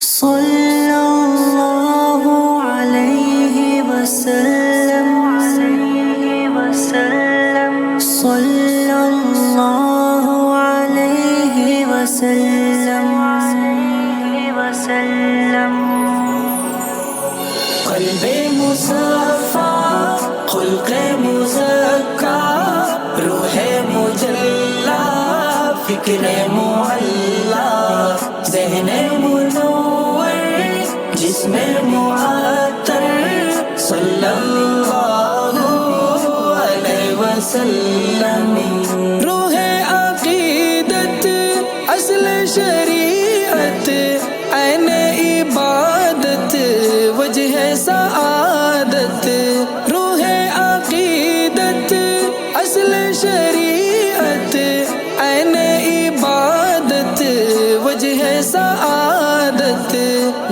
صلی اللہ علیہ وسلم، صلی اللہ علیہ وسلم، قلب مصفا، خلق مزکا، روح مجلا، فکر معلا، ذہن منور، جسم معطر، صلی اللہ علیہ وسلم. روح عقیدت، اصل شریعت، عین عبادت، وجہ سعادت. روح عقیدت، اصل شریعت، عین عبادت، وجہ سعادت.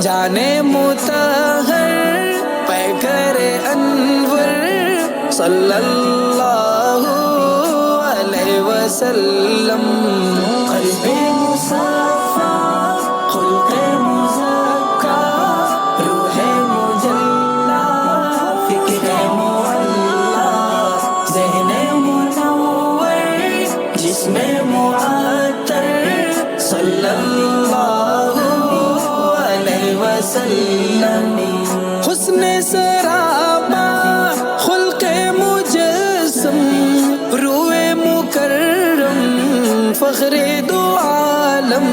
جانے مطہر، پیکر انور، صلی اللہ علیہ وسلم. قلب مصفا، خلق مزکا، روح مجلا، فکر معلا، ذہن منور، جسم معطر، صلی اللہ علیہ وسلم. حسن سرابا، خلق مجسم، روح مکرم، فخر دو عالم.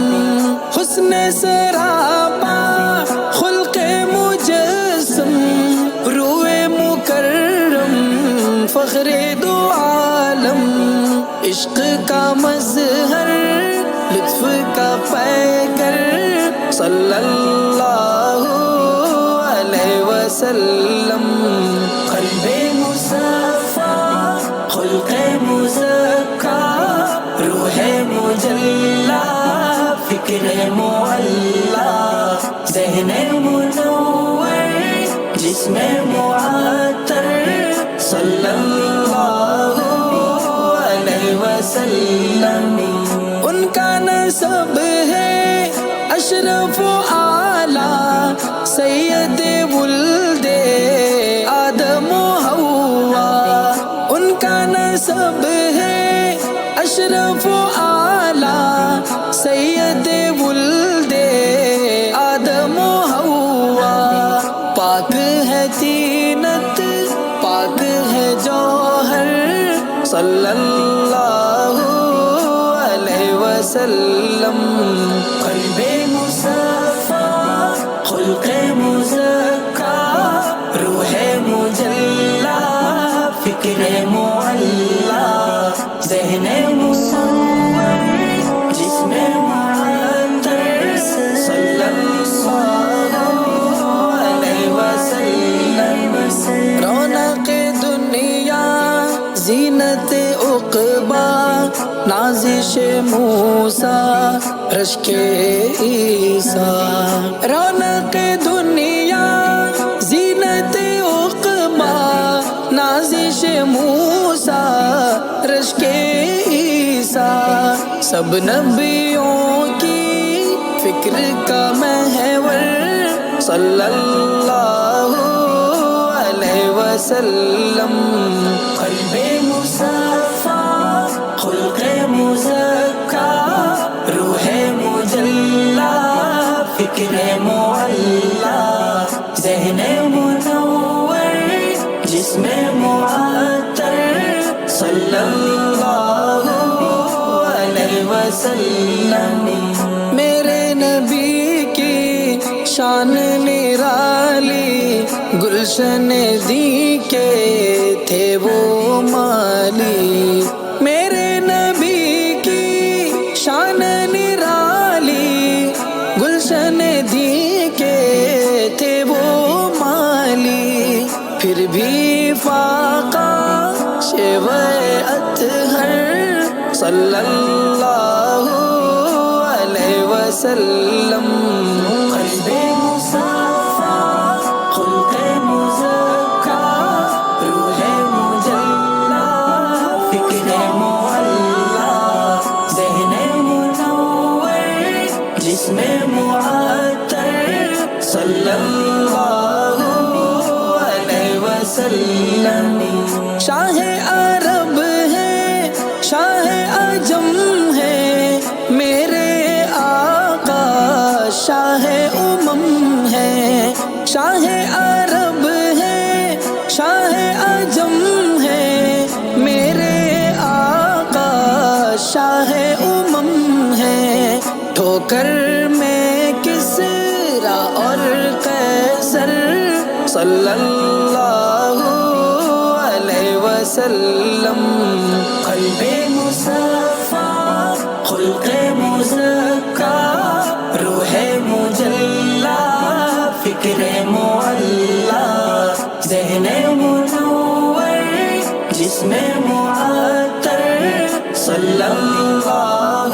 حسن سرابا، خلق مجسم، روح مکرم، فخر دو عالم. عشق کا مظہر، لطف کا پیکر، صلی اللہ علیہ وسلم. قلب مصفا، خلق مزکا، روح مجلا، فکر معلا، ذہن منور، جسم معطر، صلی اللہ علیہ وسلم. ان کا نسب ہے اشرف و اعلیٰ، سید ولد آدم و حوا. ان کا نسب ہے اشرف و اعلیٰ، سید ولد آدم و حوا. پاک ہے طینت، پاک ہے جوہر، صلی اللہ علیہ وسلم. قلب مصفا، خلق مزکا، روح مجلا، فکر معلا، ذہن منور، جسم معطر، صلی اللہ علیہ وسلم. رونق دنیا، زینت عقبا، نازش موسیٰ، رشک عیسیٰ. رونق دنیا، زینت عقبا، نازش موسیٰ، رشک عیسیٰ. سب نبیوں کی فکر کا محور، صلی اللہ علیہ وسلم. قلب مصفا، خلق مزکا، روح مجلا، فکر معلا، ذہن منور، جسم معطر، صلی اللہ علیہ وسلم. میرے نبی کی شان نرالی، گلشن دی کے تھے وہ مالی. میرے نبی کی شان نرالی، گلشن دی کے تھے وہ مالی. پھر بھی فاقہ شیوہ اطہر، صلی اللہ علیہ وسلم. قلب مصفا، خلق مزکا، روح مجلا، فکر معلا، وسلم. شاہ عرب ہے شاہ عجم ہے میرے آقا شاہ امم ہے. شاہ عرب ہے شاہ عجم ہے میرے آقا شاہ امم ہے. ٹھوکر میں کسریٰ اور قیصر صلی اللہ علیہ وسلم. قلب مصفا خلق مزکا روح مجلا فکر معلا ذہن منور جسم معطر صلی اللہ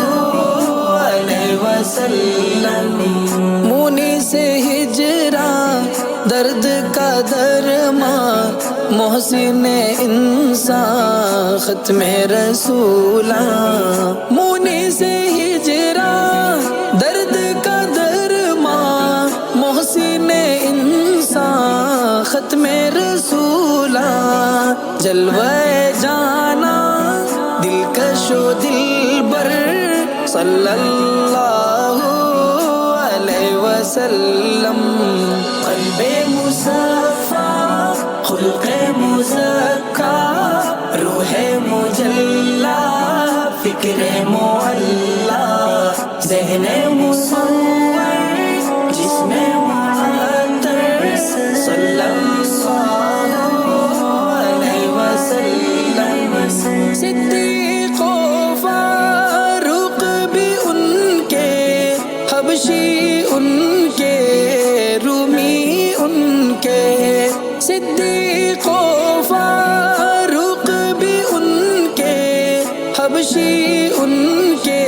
علیہ وسلم. مونی سے ہجراں درد کا درماں محسن انسان ختم رسولاں. مونی سے ہجراں درد کا درماں محسن انسان ختم رسولاں. جلوہ جانا دلکش و دلبر صلی اللہ علیہ وسلم. قلب مصفا خلق مزکا روح مجلا فکر معلا ذہن منور جسم معطر صلی اللہ علیہ وسلم. صدیق و فاروق بھی ان کے حبشی ان کے رومی ان کے. صدیق و فاروق بھی ان کے حبشی ان کے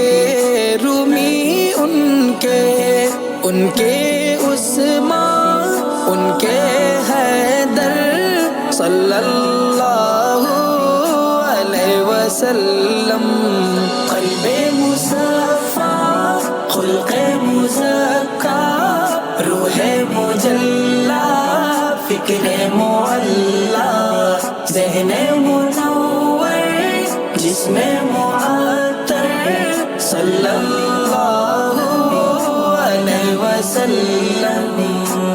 رومی ان کے. ان کے عثمان ان کے حیدر صلی اللہ علیہ وسلم. قلب مصفا خلق مزکا روح مجلا فکر معلا ذہن منور جسم معطر صلی اللہ علیہ وسلم.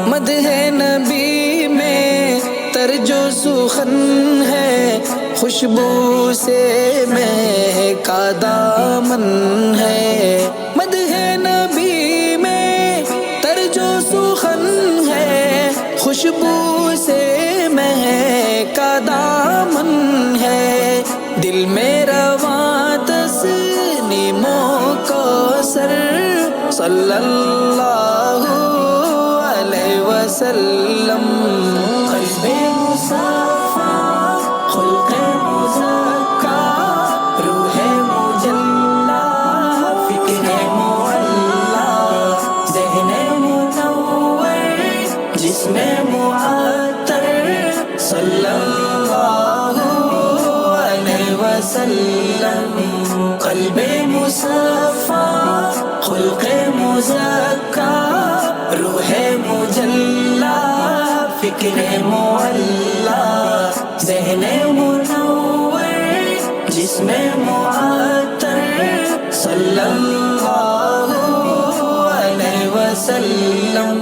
مدح نبی میں ترج و سخن ہے خوشبو سے مہکا دامن ہے. مدح نبی میں ترج و سخن ہے خوشبو سے مہکا دامن ہے. دل میں رواں تسنیم و کوثر صلی اللہ علیہ وسلم. قلب مصفا خلق مزکا روح مجلا فکر معلا ذہن منور جسم معطر صلی اللہ علیہ وسلم. قلب مصفا خلق مزکا روح مجلا فکر معلا ذہن منور جسم معطر صلی اللہ علیہ وسلم.